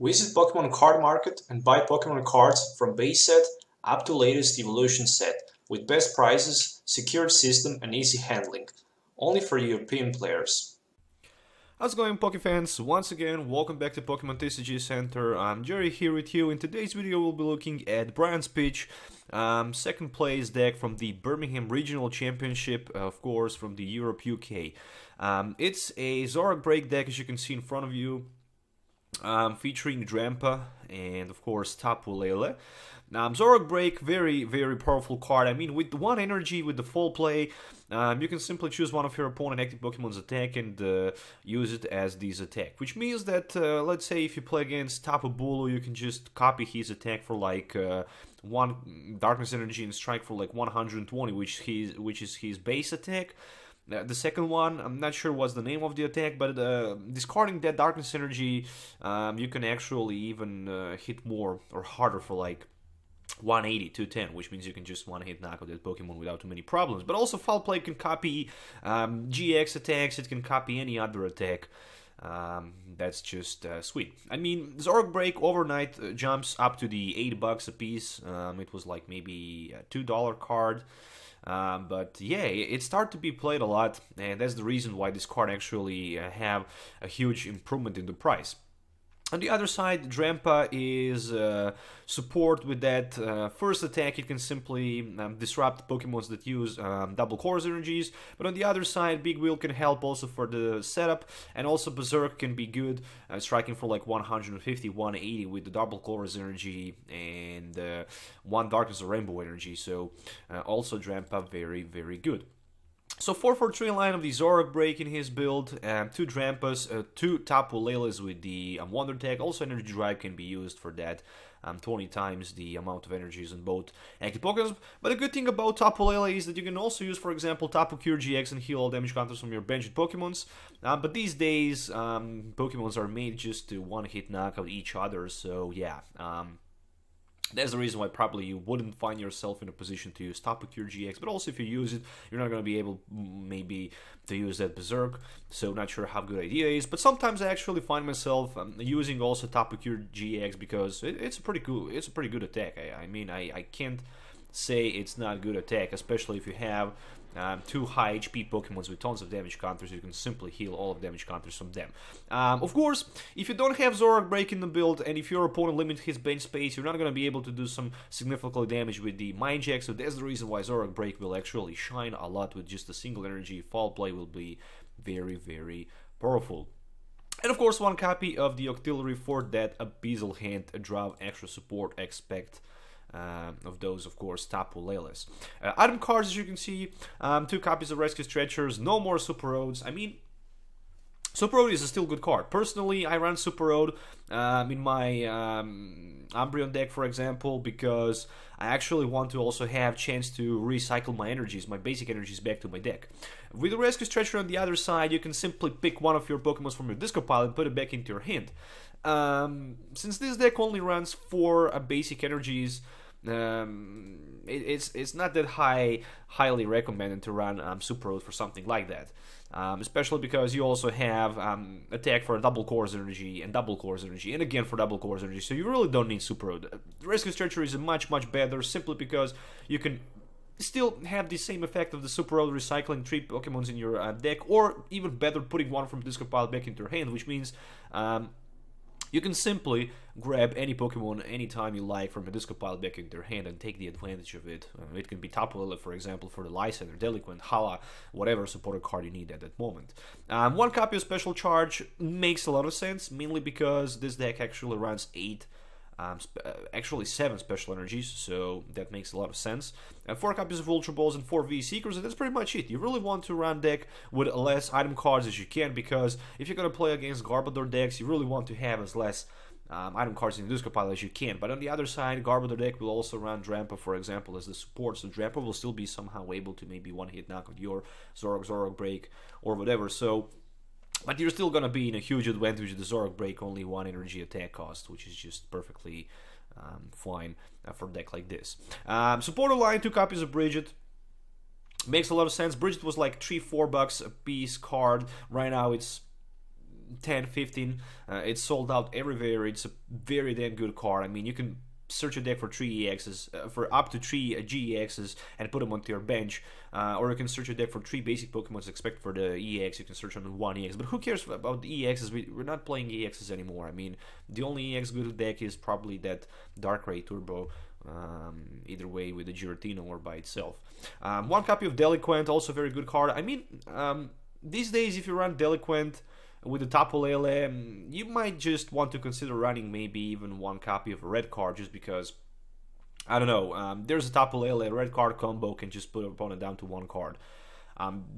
Visit Pokemon Card Market and buy Pokemon cards from base set up to latest evolution set with best prices, secured system and easy handling. Only for European players. How's it going, Pokefans? Once again, welcome back to Pokemon TCG Center. I'm Jerry here with you. In today's video, we'll be looking at Brian's pitch, second place deck from the Birmingham Regional Championship, of course, from the Europe UK. It's a Zoroark BREAK deck, as you can see in front of you, featuring Drampa and, of course, Tapu Lele. Zoroark BREAK, very powerful card. I mean, with one energy, with the full play, you can simply choose one of your opponent active Pokemon's attack and use it as this attack. Which means that, let's say if you play against Tapu Bulu, you can just copy his attack for like 1 Darkness Energy and strike for like 120, which is his base attack. The second one, I'm not sure what's the name of the attack, but discarding that Darkness Energy, you can actually even hit more or harder for like 180, 210, which means you can just one-hit knock out that Pokemon without too many problems. But also Foul Play can copy GX attacks, it can copy any other attack. That's just sweet. I mean, Zoroark BREAK overnight jumps up to the $8 a piece. It was like maybe a $2 card. But yeah, it started to be played a lot, and that's the reason why this card actually have a huge improvement in the price. On the other side, Drampa is support with that first attack. It can simply disrupt Pokemons that use double CORSAIR energies. But on the other side, Big Wheel can help also for the setup. And also Berserk can be good, striking for like 150, 180 with the double CORSAIR energy and 1 Darkness or Rainbow energy. So also Drampa very good. So 4-4-3 line of the Zoroark BREAK in his build, 2 Drampas, 2 Tapu Leles with the Wonder Tag. Also Energy Drive can be used for that, 20 times the amount of energies in both active Pokemon. But the good thing about Tapu Lele is that you can also use, for example, Tapu Cure GX and heal all damage counters from your benched Pokemons. But these days, Pokemons are made just to one-hit knock out each other, so yeah. That's the reason why probably you wouldn't find yourself in a position to use Tapu Cure GX, but also if you use it, you're not going to be able maybe to use that Berserk, so not sure how good idea is. But sometimes I actually find myself using also Tapu Cure GX because it's a pretty good attack. I mean, I can't say it's not a good attack, especially if you have 2 high HP Pokemons with tons of damage counters. You can simply heal all of damage counters from them. Of course, if you don't have Zoroark BREAK in the build, and if your opponent limits his bench space, you're not going to be able to do some significant damage with the Mind Jack, so that's the reason why Zoroark BREAK will actually shine a lot with just a single energy. Foul Play will be very powerful. And of course, 1 copy of the Octillery for that Abyssal Hand, a draw extra support expect. Of those, of course, Tapu Leles. Item cards, as you can see, 2 copies of Rescue Stretchers, no more Super Roads. I mean, Super Road is a still good card. Personally, I run Super Road in my Umbreon deck, for example, because I actually want to also have chance to recycle my energies, my basic energies, back to my deck. With the Rescue Stretcher on the other side, you can simply pick one of your Pokemon from your discard pile and put it back into your hand. Since this deck only runs 4 basic energies, it's not that highly recommended to run Super Road for something like that, especially because you also have attack for a double CORSAIR energy and double CORSAIR energy and again for double CORSAIR energy, so you really don't need Super Road. Rescue Stretcher is much better simply because you can still have the same effect of the Super Road recycling 3 Pokemons in your deck, or even better, putting one from discard pile back into your hand, which means you can simply grab any Pokemon anytime you like from a discard pile back into your hand and take the advantage of it. It can be Tapu Lele, for example, for the Lysander, Delinquent, Hala, whatever supported card you need at that moment. 1 copy of Special Charge makes a lot of sense, mainly because this deck actually runs 7 special energies, so that makes a lot of sense. 4 copies of Ultra Balls and 4 V Seekers, and that's pretty much it. You really want to run deck with less item cards as you can, because if you're going to play against Garbodor decks, you really want to have as less item cards in the discard pile as you can. But on the other side, Garbodor deck will also run Drampa, for example, as the support, so Drampa will still be somehow able to maybe one-hit knock out your Zoroark BREAK or whatever, so... But you're still going to be in a huge advantage with the Zoroark BREAK, only 1 energy attack cost, which is just perfectly fine for a deck like this. Supporter line, 2 copies of Bridget. Makes a lot of sense. Bridget was like $3-4 a piece card. Right now it's 10, 15. It's sold out everywhere. It's a very damn good card. I mean, you can search a deck for 3 EXs, for up to 3 GEXs, and put them onto your bench, or you can search a deck for 3 basic Pokemons, except for the EX, you can search on 1 EX, but who cares about the EXs? We're not playing EXs anymore. I mean, the only EX good deck is probably that Darkrai Turbo, either way with the Giratina or by itself. 1 copy of Deliquent, also very good card. I mean, these days if you run Deliquent with the Tapu Lele, you might just want to consider running maybe even 1 copy of a red card, just because, I don't know, there's a Tapu Lele red card combo can just put an opponent down to 1 card.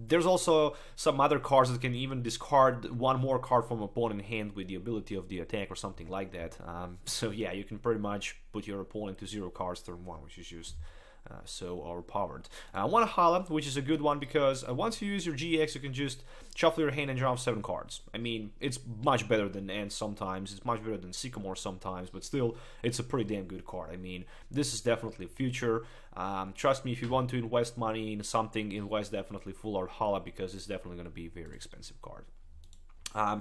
There's also some other cards that can even discard 1 more card from opponent hand with the ability of the attack or something like that. So yeah, you can pretty much put your opponent to 0 cards turn 1, which is just so overpowered. 1 Hala, which is a good one because once you use your GX, you can just shuffle your hand and draw 7 cards. I mean, it's much better than Ant sometimes, it's much better than Sycamore sometimes, but still, it's a pretty damn good card. I mean, this is definitely future. Trust me, if you want to invest money in something, invest definitely Full Art Hala, because it's definitely going to be a very expensive card.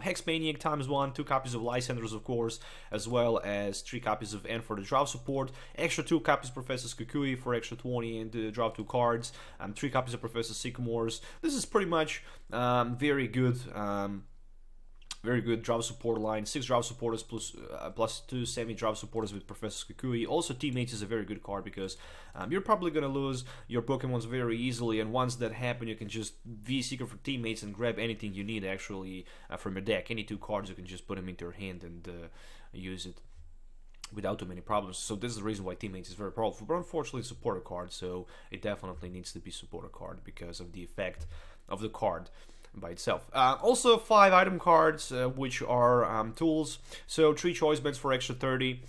Hex Maniac ×1, 2 copies of Lysanders, of course, as well as 3 copies of N for the draw support, extra 2 copies of Professor Kukui for extra 20 and draw 2 cards, 3 copies of Professor Sycamores. This is pretty much very good draw support line. 6 draw supporters plus 2 semi-draw supporters with Professor Kukui. Also, Teammates is a very good card because you're probably gonna lose your Pokemons very easily, and once that happens, you can just V-Seeker for Teammates and grab anything you need actually from your deck. Any 2 cards, you can just put them into your hand and use it without too many problems. So this is the reason why Teammates is very powerful, but unfortunately it's a supporter card, so it definitely needs to be supporter card because of the effect of the card by itself. Also 5 item cards, which are tools. So 3 choice beds for extra 30,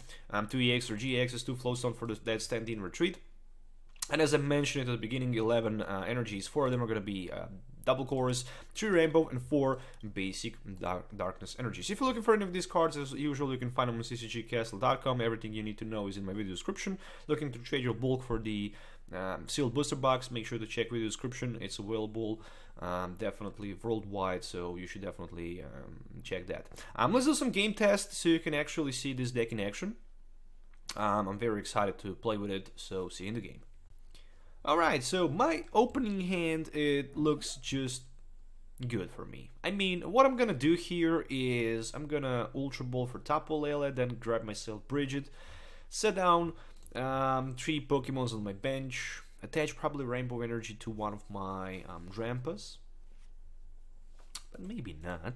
2 EX or GXs, 2 Flowstone for that stand-in retreat. And as I mentioned at the beginning, 11 energies. 4 of them are going to be double cores, 3 rainbow, and 4 basic darkness energies. If you're looking for any of these cards, as usual, you can find them on ccgcastle.com. Everything you need to know is in my video description. Looking to trade your bulk for the sealed booster box, make sure to check video description. It's available definitely worldwide, so you should definitely check that. Let's do some game tests so you can actually see this deck in action. I'm very excited to play with it, so see you in the game. Alright, so my opening hand, it looks just good for me. I mean, what I'm gonna do here is I'm gonna Ultra Ball for Tapu Lele, then grab myself Bridget, set down 3 Pokemons on my bench, attach probably Rainbow Energy to one of my Drampas, but maybe not.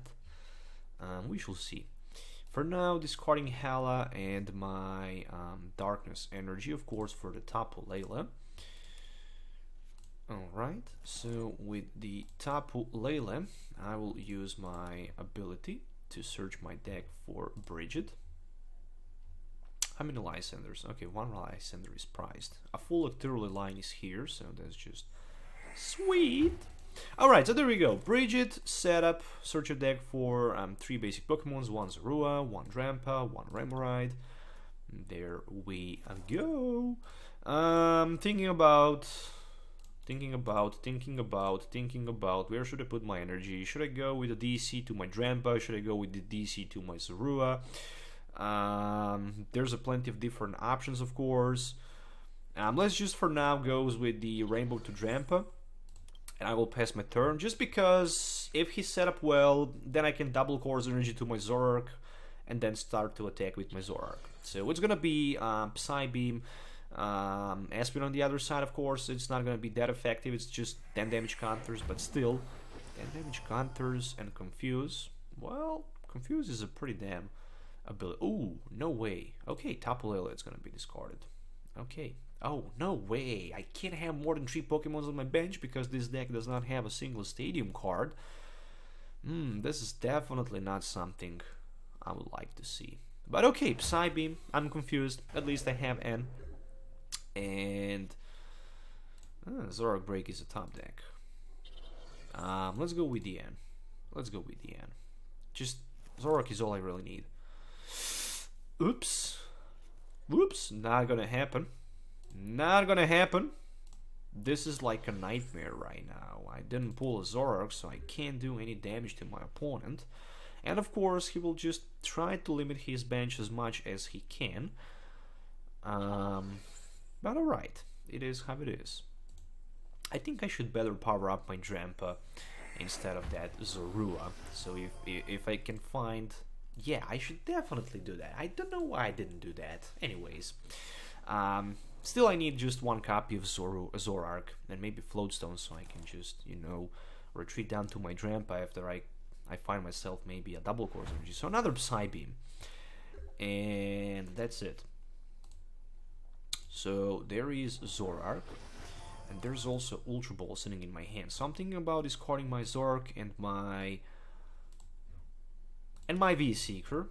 We shall see. For now, discarding Hala and my Darkness Energy, of course, for the Tapu Lele. Alright, so with the Tapu Lele, I will use my ability to search my deck for Bridget. How many Lysanders? Okay, 1 Lysander is prized. A full Octillery line is here, so that's just sweet. Alright, so there we go. Bridget, setup, search your deck for 3 basic Pokemons, 1 Zorua, 1 Drampa, 1 Remoraid. There we go. Thinking about where should I put my energy. Should I go with the DC to my Drampa? Should I go with the DC to my Zorua? There's a plenty of different options, of course. Let's just for now goes with the Rainbow to Drampa, and I will pass my turn, just because if he set up well, then I can double Course Energy to my Zoroark and then start to attack with my Zoroark. So it's gonna be Psybeam, Espin on the other side. Of course, it's not gonna be that effective, it's just 10 damage counters, but still 10 damage counters and Confuse. Well, Confuse is a pretty damn ability. Ooh, no way. Okay, Tapu Lele is gonna be discarded. Okay. Oh, no way. I can't have more than 3 Pokemons on my bench because this deck does not have a single Stadium card. This is definitely not something I would like to see. But okay, Psybeam, I'm confused. At least I have N. And Zoroark Break is a top deck. Let's go with the N. Let's go with the N. Just Zoroark is all I really need. Oops. Whoops, not gonna happen. Not gonna happen. This is like a nightmare right now. I didn't pull a Zoroark, so I can't do any damage to my opponent. And of course, he will just try to limit his bench as much as he can. But alright, it is how it is. I think I should better power up my Drampa instead of that Zorua. So if I can find... Yeah, I should definitely do that. I don't know why I didn't do that. Anyways. Still, I need just one copy of Zoroark and maybe Floatstone, so I can just, you know, retreat down to my Drampa after I find myself maybe a double course energy. So another Psybeam. And that's it. So there is Zoroark. And there's also Ultra Ball sitting in my hand. So I'm thinking about discarding my Zoroark and my V-Seeker.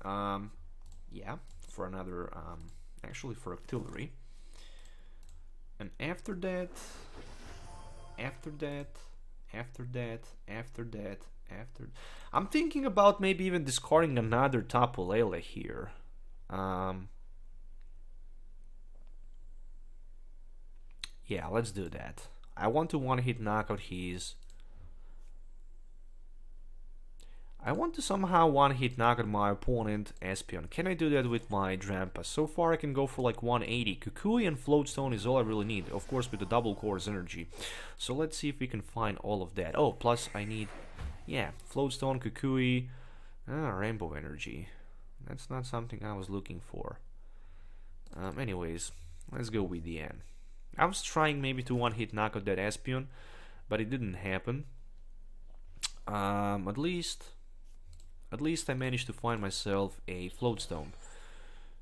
Yeah, for another, actually for Octillery. And after that, I'm thinking about maybe even discarding another Tapu Lele here. Yeah, let's do that. I want to one-hit knockout his... I want to somehow one-hit knock out my opponent, Espeon. Can I do that with my Drampa? So far I can go for like 180. Kukui and Floatstone is all I really need. Of course with the double course energy. So let's see if we can find all of that. Oh, plus I need... Yeah, Floatstone, Kukui... Rainbow energy. That's not something I was looking for. Anyways, let's go with the N. I was trying maybe to one-hit knock out that Espeon, but it didn't happen. At least I managed to find myself a Floatstone.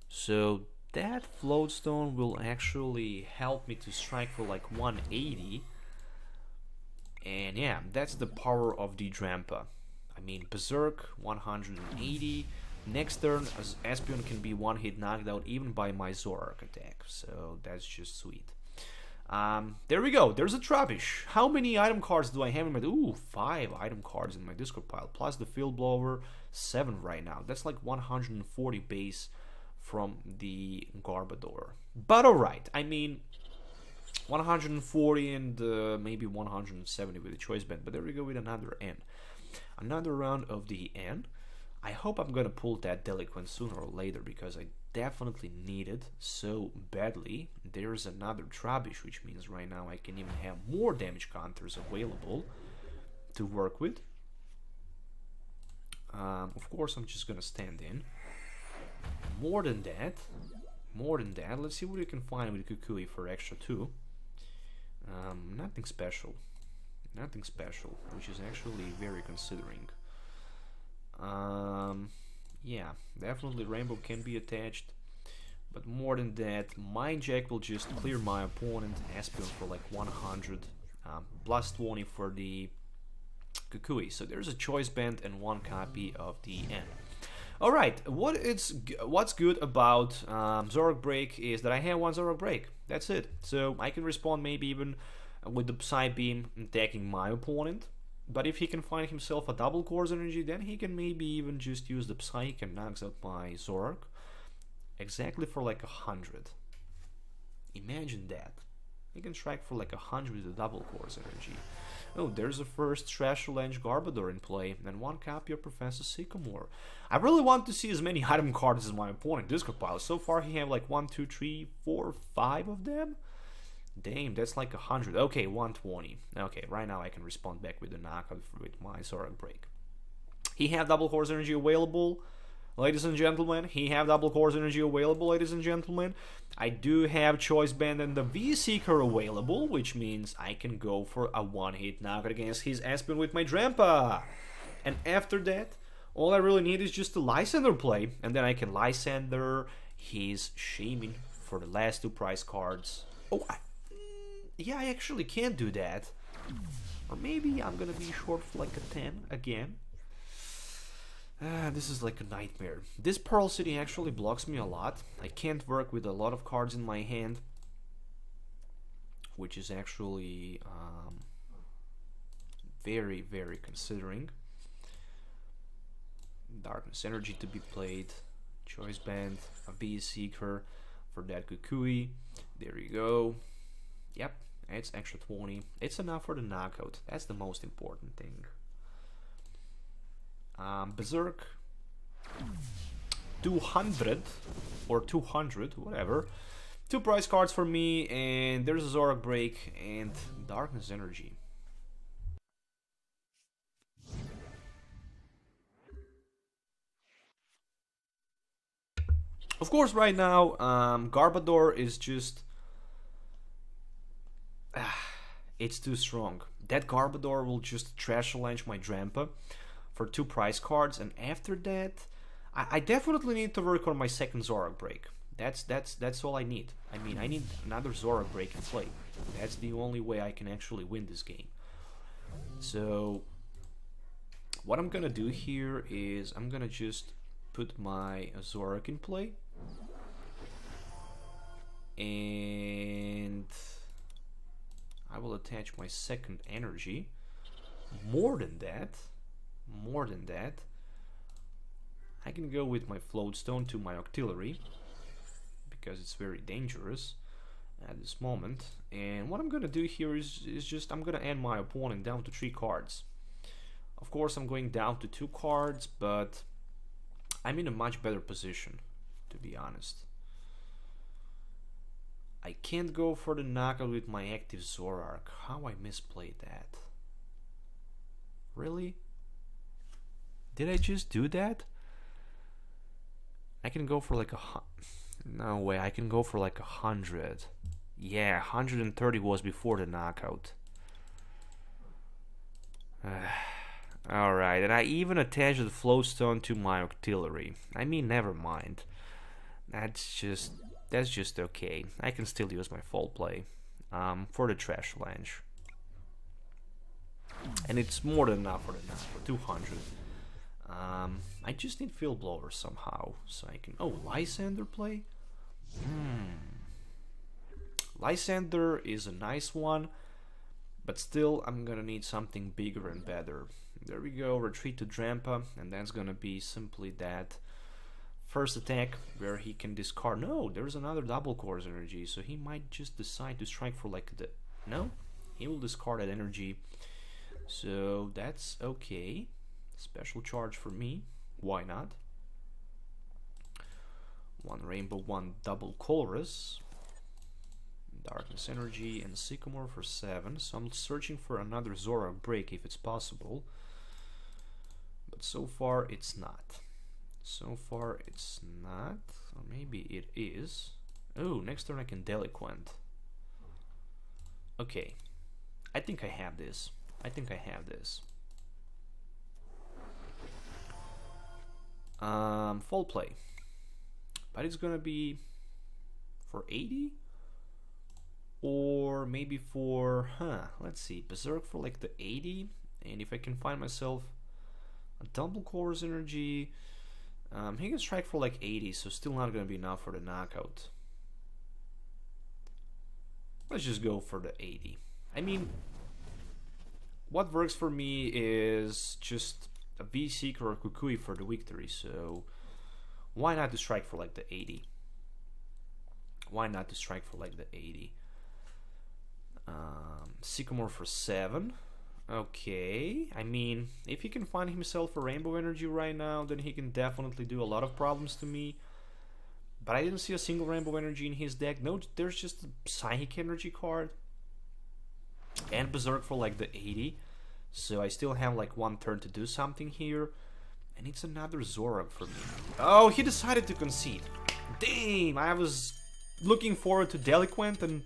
So that Floatstone will actually help me to strike for like 180. And yeah, that's the power of the Drampa. I mean, Berserk, 180. Next turn, Espeon can be one-hit knocked out even by my Zoroark attack. So that's just sweet. There we go, there's a Trubbish. How many item cards do I have in my... Ooh, 5 item cards in my discard pile, plus the Field Blower, 7 right now. That's like 140 base from the Garbodor. But alright, I mean, 140 and maybe 170 with the Choice Band. But there we go with another N. Another round of the N. I hope I'm gonna pull that Deliquent sooner or later, because I definitely need it so badly. There's another Trubbish, which means right now I can even have more damage counters available to work with. Of course, I'm just gonna stand in. More than that, let's see what we can find with Kukui for extra 2. Nothing special, which is actually very considering. Yeah, definitely Rainbow can be attached, but more than that, my Jack will just clear my opponent Espeon for like 100, plus 20 for the Kukui. So there's a Choice Band and 1 copy of the N. Alright, what's good about Zoroark Break is that I have 1 Zoroark Break. That's it. So I can respond maybe even with the Psybeam attacking my opponent. But if he can find himself a double course energy, then he can maybe even just use the Psyche and knocks out my Zoroark. Exactly for like 100. Imagine that. He can strike for like 100 with a double course energy. Oh, there's a first Trashalange Garbodor in play, and 1 copy of Professor Sycamore. I really want to see as many item cards as my opponent discard pile. So far he have like 1, 2, 3, 4, 5 of them. Damn, that's like 100. Okay, 120. Okay, right now I can respond back with a knockout with my Zoroark Break. He have double course energy available, ladies and gentlemen. He have double course energy available, ladies and gentlemen. I do have Choice Band and the V-Seeker available, which means I can go for a one-hit knockout against his Espeon with my Drampa. And after that, all I really need is just a Lysander play, and then I can Lysander his Shaman for the last 2 prize cards. Oh, yeah, I actually can't do that. Or maybe I'm gonna be short for like a 10 again. This is like a nightmare. This Pearl City actually blocks me a lot. I can't work with a lot of cards in my hand, which is actually very, very considering. Darkness Energy to be played. Choice Band, a V-Seeker for that Kukui. There you go. Yep. It's extra 20. It's enough for the knockout. That's the most important thing. Berserk 200 or 200, whatever. 2 prize cards for me, and there's a Zoroark Break and Darkness Energy. Of course, right now, Garbodor is just... it's too strong. That Garbodor will just trash-challenge my Drampa for 2 prize cards, and after that, I definitely need to work on my second Zoroark Break. That's all I need. I mean, I need another Zoroark Break in play. That's the only way I can actually win this game. So, what I'm gonna do here is I'm gonna just put my Zoroark in play. And I will attach my second energy. More than that, I can go with my Floatstone to my Octillery, because it's very dangerous at this moment. And what I'm gonna do here is just I'm gonna end my opponent down to 3 cards. Of course, I'm going down to 2 cards, but I'm in a much better position, to be honest. I can't go for the knockout with my active Zoroark. How I misplayed that. Really? Did I just do that? I can go for like no way, I can go for like 100. Yeah, 130 was before the knockout. Alright, and I even attached the Floatstone to my Octillery. I mean, never mind. That's just okay. I can still use my full play for the trash challenge. And it's more than enough for the knockout, 200. I just need Field Blower somehow, so I can... Oh, Lysander play? Lysander is a nice one, but still I'm gonna need something bigger and better. There we go, retreat to Drampa, and that's gonna be simply that first attack where he can discard... No, there's another double CORSAIR energy, so he might just decide to strike for like the... No, he will discard that energy, so that's okay. Special charge for me, why not? 1 Rainbow, 1 double Chorus, Darkness Energy, and Sycamore for 7. So I'm searching for another Zoroark Break if it's possible, but so far it's not. So far it's not, or maybe it is. Oh, next turn I can Deliquent. Okay, I think I have this. Full play, but it's gonna be for 80, or maybe for let's see, Berserk for like the 80, and if I can find myself a double CORSAIR energy, he can strike for like 80, so still not gonna be enough for the knockout. Let's just go for the 80. I mean, what works for me is just a V-Seeker or Kukui for the victory, so why not to strike for like the 80? Why not to strike for like the 80? Sycamore for 7. Okay, I mean, if he can find himself a Rainbow Energy right now, then he can definitely do a lot of problems to me. But I didn't see a single Rainbow Energy in his deck. No, there's just a Psychic Energy card and Berserk for like the 80. So I still have like 1 turn to do something here, and it's another Zoroark for me. Oh, he decided to concede. Damn, I was looking forward to Deliquent and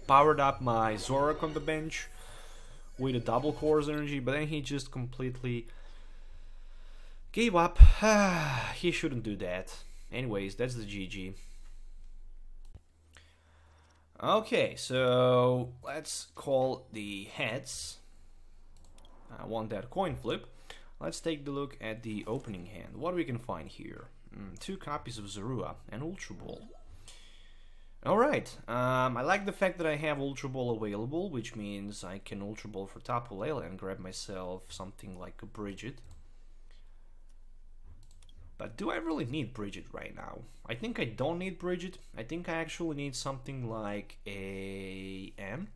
powered up my Zoroark on the bench with a double CORSAIR energy, but then he just completely gave up. He shouldn't do that. Anyways, that's the GG. Okay, so let's call the heads. I want that coin flip. Let's take a look at the opening hand. What we can find here. 2 copies of Zorua and Ultra Ball. Alright, I like the fact that I have Ultra Ball available, which means I can Ultra Ball for Tapu Lele and grab myself something like a Bridget. But do I really need Bridget right now? I think I don't need Bridget. I think I actually need something like a N.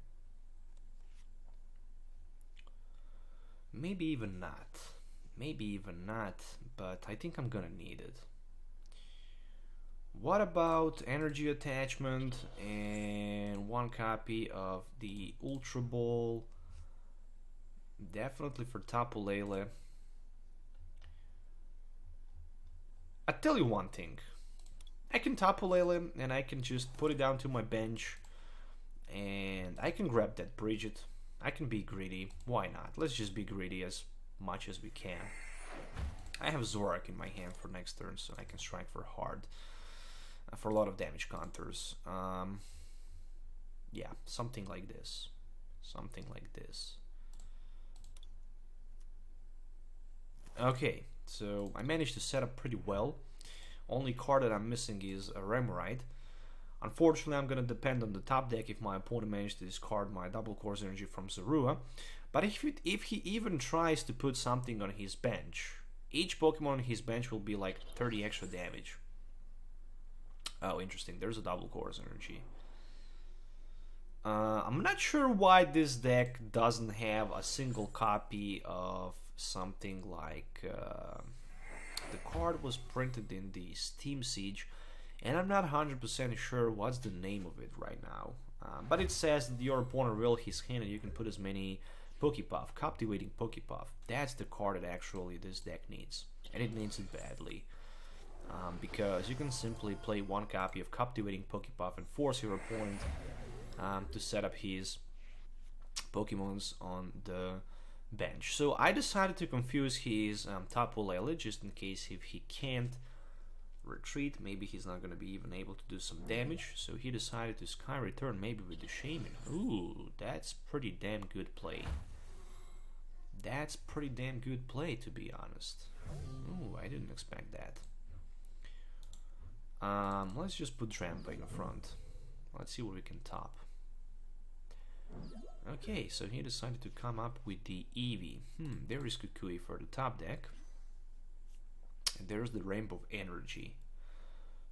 Maybe even not. maybe even not, but I think I'm gonna need it. What about energy attachment and one copy of the Ultra Ball? Definitely for Tapu Lele. I tell you one thing. I can Tapu Lele and I can just put it down to my bench and I can grab that Bridget. I can be greedy. Why not? Let's just be greedy as much as we can. I have Zoroark in my hand for next turn, so I can strike for hard. For a lot of damage counters. Yeah, something like this. Something like this. Okay, so I managed to set up pretty well. Only card that I'm missing is a Remoraid. Unfortunately, I'm gonna depend on the top deck if my opponent manages to discard my double course energy from Zorua. But if he even tries to put something on his bench, each Pokemon on his bench will be like 30 extra damage. Oh, interesting. There's a double course energy. I'm not sure why this deck doesn't have a single copy of something like... the card was printed in the Steam Siege, and I'm not 100% sure what's the name of it right now. But it says that your opponent will his hand and you can put as many Pokepuff, Captivating Pokepuff. That's the card that actually this deck needs, and it needs it badly. Because you can simply play one copy of Captivating Pokepuff and force your opponent to set up his Pokemons on the bench. So I decided to confuse his Tapu Lele just in case if he can't retreat, maybe he's not going to be even able to do some damage. So he decided to Sky Return maybe with the Shaman. Ooh, that's pretty damn good play. That's pretty damn good play, to be honest. Ooh, I didn't expect that. Let's just put Drampa in front. Let's see what we can top. Okay, so he decided to come up with the Eevee. There is Kukui for the top deck. And there's the Rainbow Energy.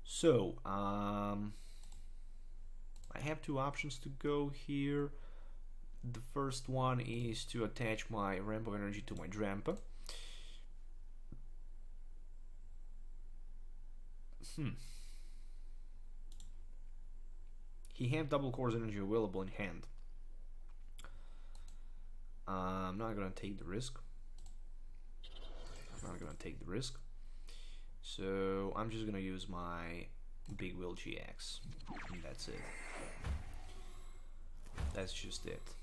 So, I have two options to go here. The first one is to attach my Rainbow Energy to my Drampa. He have double course energy available in hand. I'm not gonna take the risk. So I'm just gonna use my Big Wheel GX. And that's it. That's just it.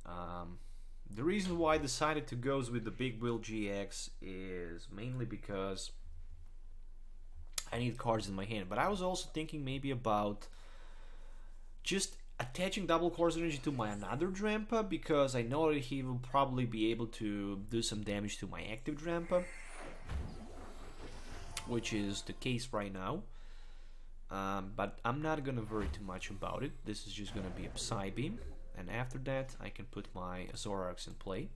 The reason why I decided to go with the Big Wheel GX is mainly because I need cards in my hand. But I was also thinking maybe about just attaching double course energy to my another Drampa, because I know that he will probably be able to do some damage to my active Drampa, which is the case right now. But I'm not gonna worry too much about it. This is just gonna be a Psybeam, and after that I can put my Zoroarks in play.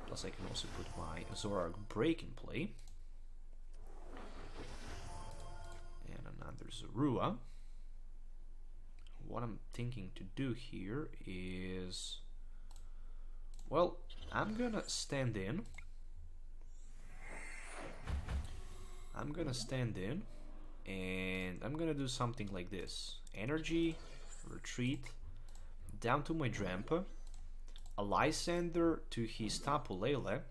Plus I can also put my Zoroark BREAK in play. And another Zorua. What I'm thinking to do here is, well, I'm gonna stand in. And I'm gonna do something like this. Energy, retreat, down to my Drampa, a Lysander to his Tapu Lele,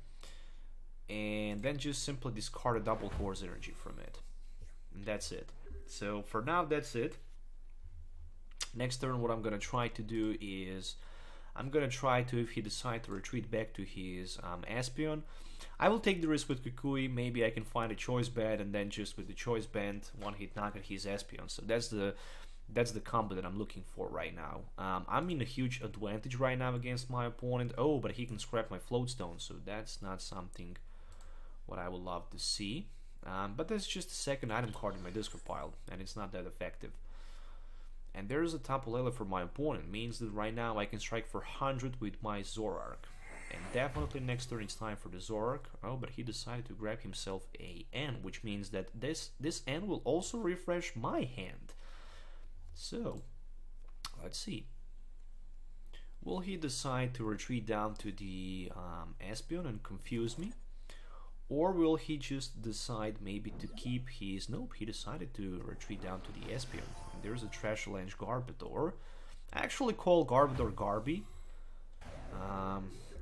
and then just simply discard a double course energy from it. And that's it. So for now, that's it. Next turn, what I'm gonna try to do is, I'm gonna try to, if he decides to retreat back to his Espeon, I will take the risk with Kukui. Maybe I can find a choice band, and then just with the choice band, one hit knock at his Espeon. So that's the combo that I'm looking for right now. I'm in a huge advantage right now against my opponent. Oh, but he can scrap my Floatstone, so that's not something what I would love to see. But that's just the second item card in my discard pile, and it's not that effective. And there's a Tapu Lele for my opponent. Means that right now I can strike for 100 with my Zoroark. And definitely next turn it's time for the Zoroark. Oh, but he decided to grab himself a N, which means that this N will also refresh my hand. So, let's see. Will he decide to retreat down to the Espeon and confuse me? Or will he just decide maybe to keep his... Nope, he decided to retreat down to the Espion. And there's a Trash Lange Garbodor. I actually call Garbodor Garby.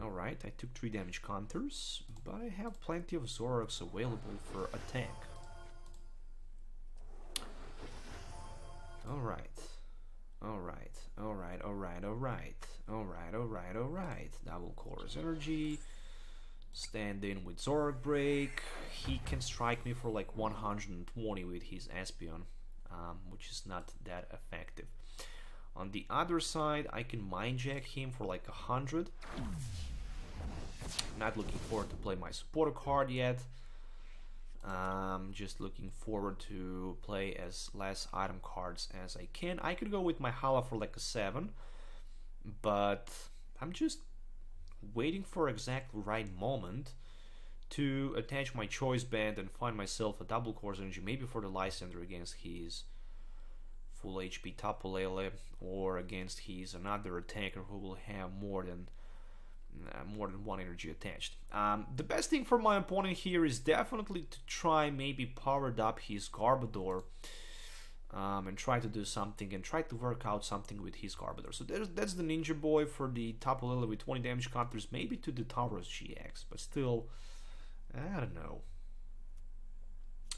Alright, I took 3 damage counters, but I have plenty of Zoroarks available for attack. Alright. Double Chorus Energy. Stand in with Zoroark Break. He can strike me for like 120 with his Espion, which is not that effective. On the other side, I can Mind Jack him for like 100. Not looking forward to play my supporter card yet. Just looking forward to play as less item cards as I can. I could go with my Hala for like a 7, but I'm just waiting for exactly right moment to attach my choice band and find myself a double course energy, maybe for the Lysander against his full HP Tapu Lele, or against his another attacker who will have more than one energy attached. The best thing for my opponent here is definitely to try maybe powered up his Garbodor, and try to do something and try to work out something with his Garbodor. So that's the Ninja Boy for the Tapu Lele with 20 damage counters, maybe to the Tauros GX, but still, I don't know.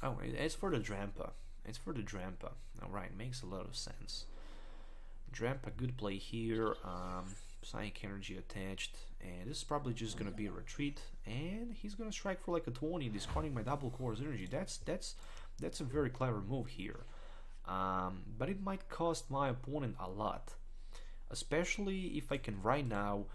Oh, it's for the Drampa. It's for the Drampa. Alright, makes a lot of sense. Drampa, good play here. Psychic Energy attached, and this is probably just gonna be a retreat, and he's gonna strike for like a 20, discarding my double course energy. That's a very clever move here. But it might cost my opponent a lot, especially if I can right now.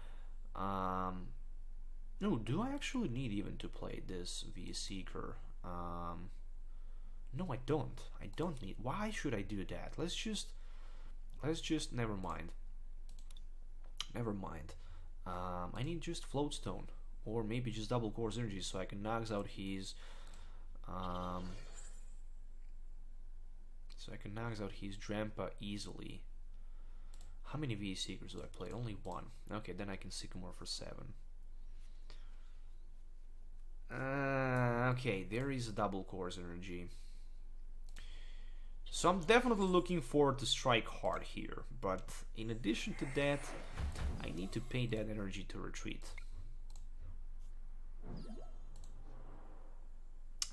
No, do I actually need even to play this V Seeker? No, I don't. I don't need. Why should I do that? Let's just never mind. Never mind. I need just Floatstone, or maybe just double course energy, so I can knock out his Drampa easily. How many V Seekers do I play? Only 1. Okay, then I can Sycamore for 7. Okay, there is a double course energy. So I'm definitely looking forward to strike hard here, but in addition to that, I need to pay that energy to retreat.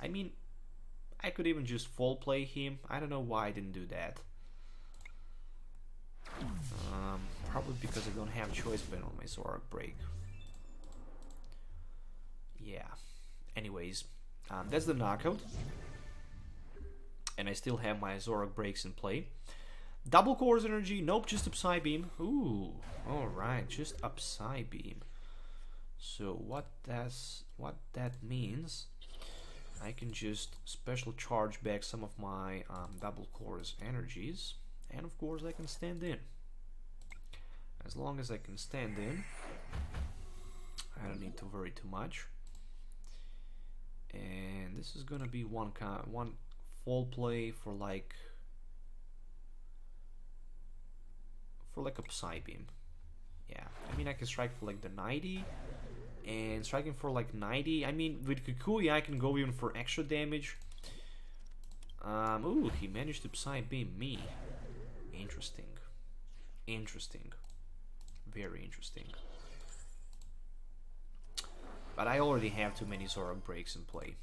I mean, I could even just full play him. I don't know why I didn't do that. Probably because I don't have choice band on my Zoroark Break. Yeah. Anyways, that's the knockout. And I still have my Zoroark Breaks in play. Double course energy, nope, just a Psy Beam. Ooh, alright, just a Psy Beam. So what that means, I can just special charge back some of my double course energies, and of course I can stand in. As long as I can stand in, I don't need to worry too much. And this is gonna be one full play for like a Psy Beam. Yeah, I mean I can strike for like the 90, and striking for like 90, I mean with Kukui I can go even for extra damage. Ooh, he managed to Psy Beam me. Interesting. Interesting. Very interesting. But I already have too many Zoroark Breaks in play.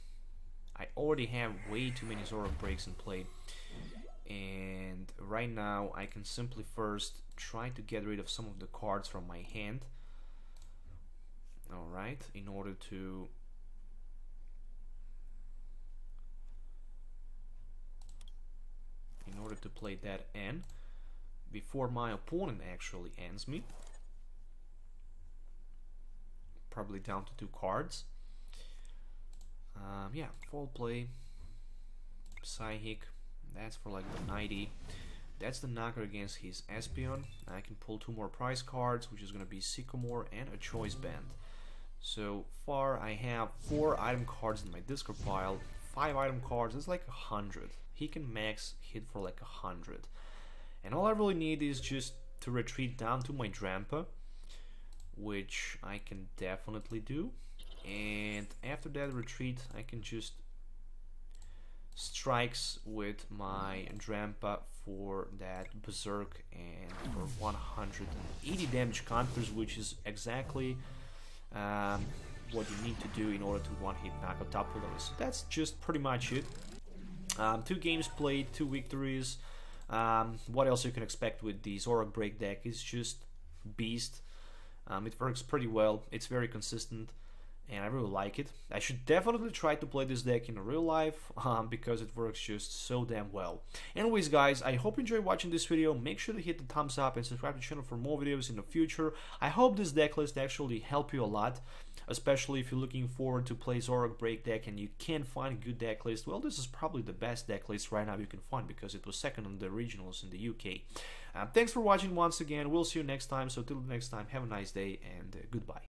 I already have way too many Zoroark Breaks in play, and right now I can simply first try to get rid of some of the cards from my hand. Alright, in order to play that N before my opponent actually ends me. Probably down to 2 cards. Yeah, full play, Psychic, that's for like the 90. That's the knocker against his Espion. I can pull 2 more prize cards, which is going to be Sycamore and a Choice Band. So far I have 4 item cards in my discard pile, 5 item cards, that's like 100. He can max hit for like 100. And all I really need is just to retreat down to my Drampa, which I can definitely do. and after that retreat I can just strikes with my Drampa for that Berserk and for 180 damage counters, which is exactly what you need to do in order to one-hit knock out Tapu Lele. So that's just pretty much it. 2 games played, 2 victories. What else you can expect with the Zoroark Break deck is just beast. It works pretty well, it's very consistent, and I really like it. I should definitely try to play this deck in real life because it works just so damn well. Anyways guys, I hope you enjoyed watching this video. Make sure to hit the thumbs up and subscribe to the channel for more videos in the future. I hope this deck list actually helped you a lot, especially if you're looking forward to play Zoroark Break deck and you can't find a good deck list. Well, this is probably the best deck list right now you can find because it was second on the regionals in the UK. Thanks for watching once again. We'll see you next time. So till next time, have a nice day and goodbye.